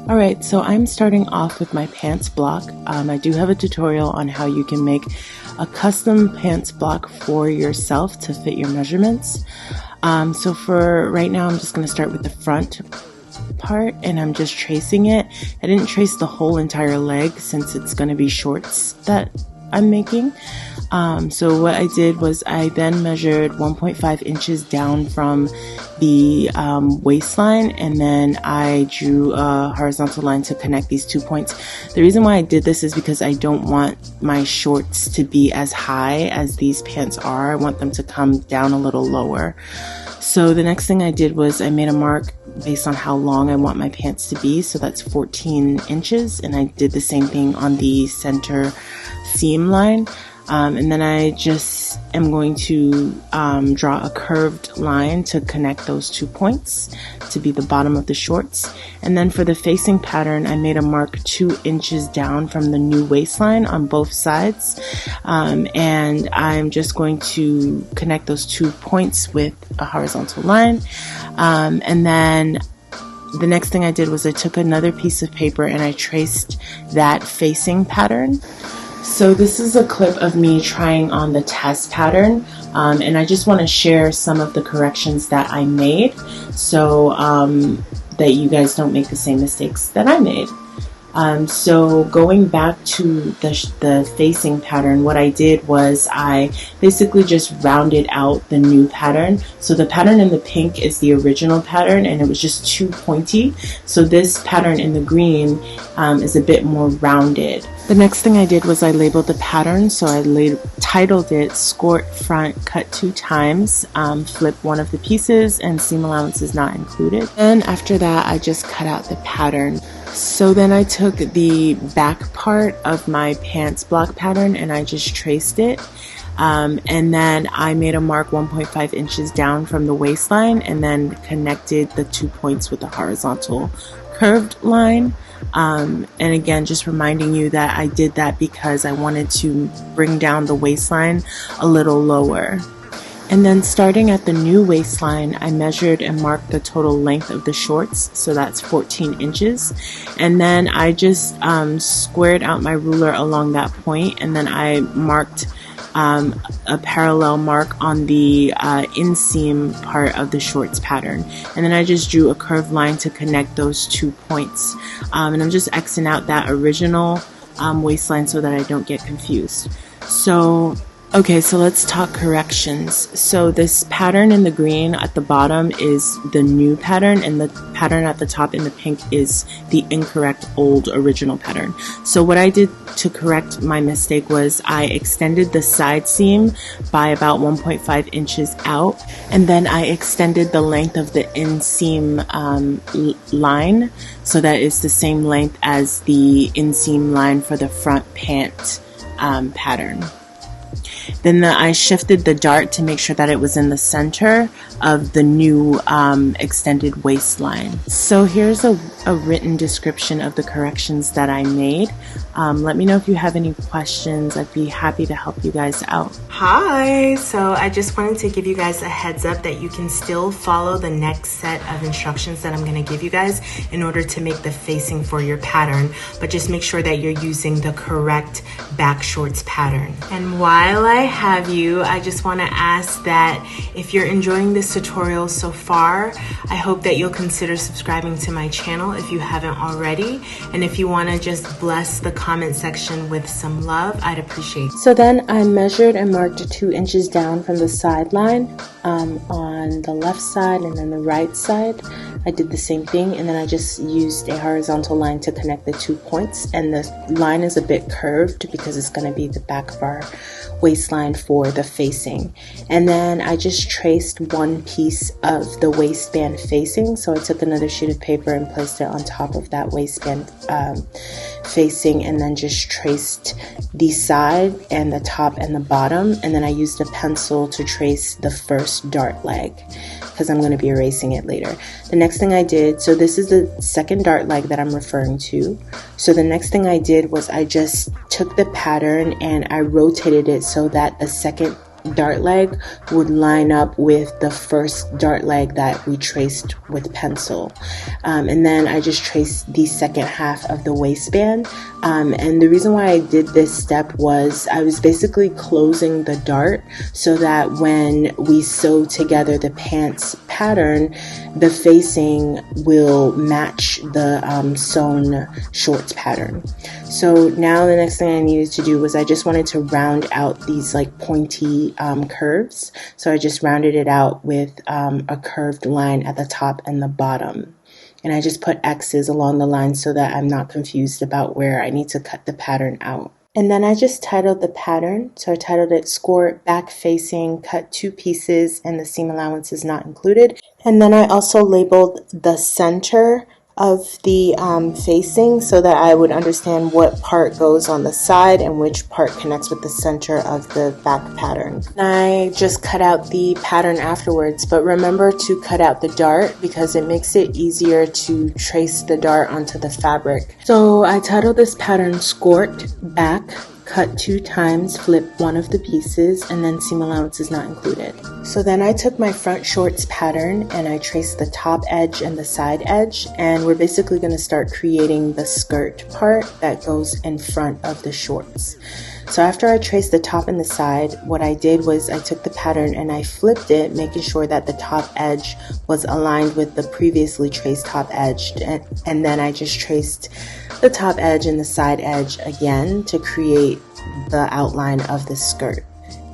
Alright, so I'm starting off with my pants block. I do have a tutorial on how you can make a custom pants block for yourself to fit your measurements. So for right now, I'm just going to start with the front part and I'm just tracing it. I didn't trace the whole entire leg since it's going to be shorts that I'm making. So what I did was I then measured 1.5 inches down from the waistline, and then I drew a horizontal line to connect these 2 points. The reason why I did this is because I don't want my shorts to be as high as these pants are. I want them to come down a little lower. So the next thing I did was I made a mark based on how long I want my pants to be. So that's 14 inches, and I did the same thing on the center seam line. And then I just am going to draw a curved line to connect those 2 points to be the bottom of the shorts. And then for the facing pattern, I made a mark 2 inches down from the new waistline on both sides. And I'm just going to connect those 2 points with a horizontal line. And then the next thing I did was I took another piece of paper and I traced that facing pattern. So this is a clip of me trying on the test pattern, and I just want to share some of the corrections that I made so that you guys don't make the same mistakes that I made. So going back to the facing pattern, what I did was I basically just rounded out the new pattern. So the pattern in the pink is the original pattern and it was just too pointy. So this pattern in the green is a bit more rounded. The next thing I did was I labeled the pattern. So I titled it Skort Front Cut 2 Times, Flip one of the pieces and seam allowance is not included. And after that I just cut out the pattern. So then I took the back part of my pants block pattern and I just traced it. And then I made a mark 1.5 inches down from the waistline and then connected the 2 points with a horizontal curved line. And again, just reminding you that I did that because I wanted to bring down the waistline a little lower. And then starting at the new waistline, I measured and marked the total length of the shorts, so that's 14 inches. And then I just squared out my ruler along that point, and then I marked a parallel mark on the inseam part of the shorts pattern. And then I just drew a curved line to connect those 2 points. And I'm just Xing out that original waistline so that I don't get confused. Okay, so let's talk corrections. So this pattern in the green at the bottom is the new pattern, and the pattern at the top in the pink is the incorrect old original pattern. So what I did to correct my mistake was I extended the side seam by about 1.5 inches out, and then I extended the length of the inseam line so that it's the same length as the inseam line for the front pant pattern. Then I shifted the dart to make sure that it was in the center of the new extended waistline. So here's a written description of the corrections that I made. Let me know if you have any questions. I'd be happy to help you guys out. Hi, so I just wanted to give you guys a heads up that you can still follow the next set of instructions that I'm going to give you guys in order to make the facing for your pattern, but just make sure that you're using the correct back shorts pattern. And while I have you, I just want to ask that if you're enjoying this tutorial so far, I hope that you'll consider subscribing to my channel if you haven't already. And if you want to just bless the comment section with some love, I'd appreciate it. So then I measured and marked 2 inches down from the sideline on the left side, and then the right side I did the same thing, and then I just used a horizontal line to connect the 2 points, and the line is a bit curved because it's going to be the back of our waistline for the facing. And then I just traced one piece of the waistband facing, so I took another sheet of paper and placed it on top of that waistband facing, and then just traced the side and the top and the bottom, and then I used a pencil to trace the first dart leg because I'm going to be erasing it later. The next thing I did, so this is the second dart leg that I'm referring to. So the next thing I did was I just took the pattern and I rotated it so that the second dart leg would line up with the first dart leg that we traced with pencil. And then I just traced the second half of the waistband. And the reason why I did this step was I was basically closing the dart so that when we sew together the pants pattern, the facing will match the sewn shorts pattern. So now the next thing I needed to do was I just wanted to round out these like pointy curves. So I just rounded it out with a curved line at the top and the bottom. And I just put X's along the line so that I'm not confused about where I need to cut the pattern out. And then I just titled the pattern. So I titled it Skort Back Facing, Cut 2 Pieces, and the Seam Allowance is not included. And then I also labeled the center of the facing so that I would understand what part goes on the side and which part connects with the center of the back pattern. I just cut out the pattern afterwards, but remember to cut out the dart because it makes it easier to trace the dart onto the fabric. So I titled this pattern Skort Back, Cut 2 times, flip one of the pieces, and then seam allowance is not included. So then I took my front shorts pattern and I traced the top edge and the side edge, and we're basically going to start creating the skirt part that goes in front of the shorts. So after I traced the top and the side, what I did was I took the pattern and I flipped it, making sure that the top edge was aligned with the previously traced top edge, and then I just traced the top edge and the side edge again to create the outline of the skirt.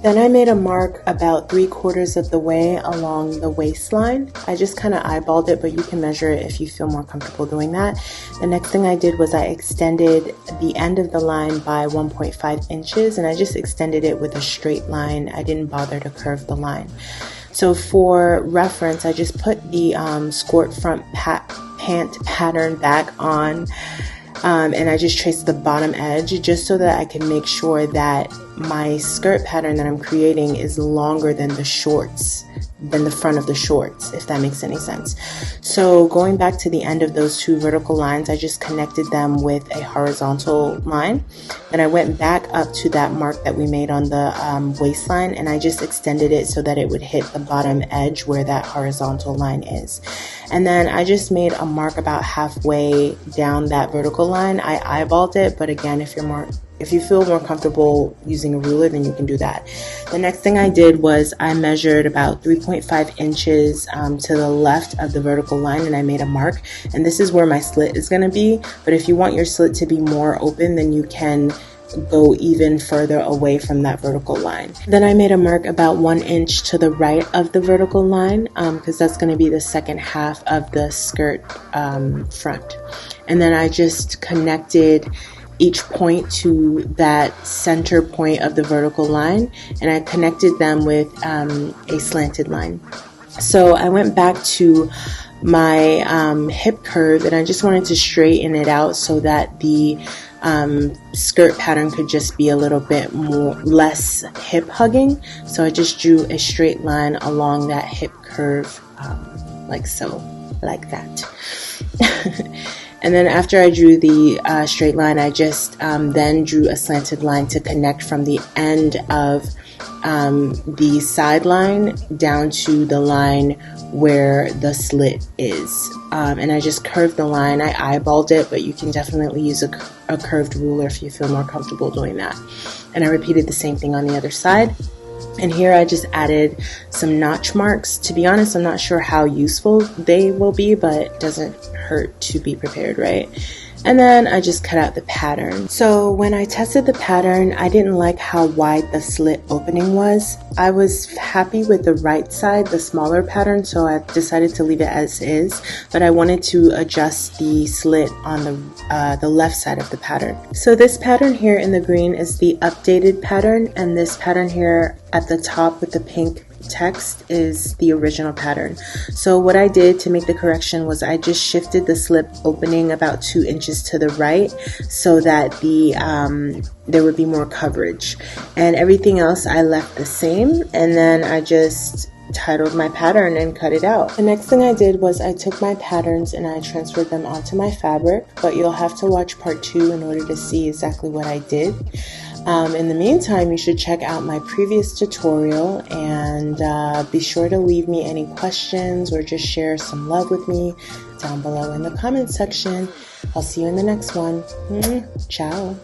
Then I made a mark about 3/4 of the way along the waistline. I just kind of eyeballed it, but you can measure it if you feel more comfortable doing that. The next thing I did was I extended the end of the line by 1.5 inches, and I just extended it with a straight line. I didn't bother to curve the line. So for reference, I just put the Skort front pant pattern back on, and I just traced the bottom edge just so that I can make sure that my skirt pattern that I'm creating is longer than the shorts, than the front of the shorts, if that makes any sense. So going back to the end of those two vertical lines, I just connected them with a horizontal line. And I went back up to that mark that we made on the waistline, and I just extended it so that it would hit the bottom edge where that horizontal line is. And then I just made a mark about halfway down that vertical line. I eyeballed it, but again, if you feel more comfortable using a ruler, then you can do that. The next thing I did was I measured about 3.5 inches to the left of the vertical line, and I made a mark. And this is where my slit is going to be. But if you want your slit to be more open, then you can go even further away from that vertical line. Then I made a mark about 1 inch to the right of the vertical line because that's going to be the second half of the skirt front. And then I just connected each point to that center point of the vertical line, and I connected them with a slanted line. So I went back to my hip curve, and I just wanted to straighten it out so that the skirt pattern could just be a little bit less hip hugging. So I just drew a straight line along that hip curve, like so, like that. And then after I drew the straight line, I just then drew a slanted line to connect from the end of the side line down to the line where the slit is. And I just curved the line. I eyeballed it, but you can definitely use a curved ruler if you feel more comfortable doing that. And I repeated the same thing on the other side. And here I just added some notch marks. To be honest, I'm not sure how useful they will be, but it doesn't hurt to be prepared, right? And then I just cut out the pattern. So when I tested the pattern, I didn't like how wide the slit opening was. I was happy with the right side, the smaller pattern, so I decided to leave it as is, but I wanted to adjust the slit on the left side of the pattern. So this pattern here in the green is the updated pattern, and this pattern here at the top with the pink text is the original pattern. So what I did to make the correction was I just shifted the slip opening about 2 inches to the right so that there would be more coverage, and everything else I left the same, and then I just titled my pattern and cut it out. The next thing I did was I took my patterns and I transferred them onto my fabric, but you'll have to watch part 2 in order to see exactly what I did. In the meantime, you should check out my previous tutorial and be sure to leave me any questions or just share some love with me down below in the comment section. I'll see you in the next one. Ciao.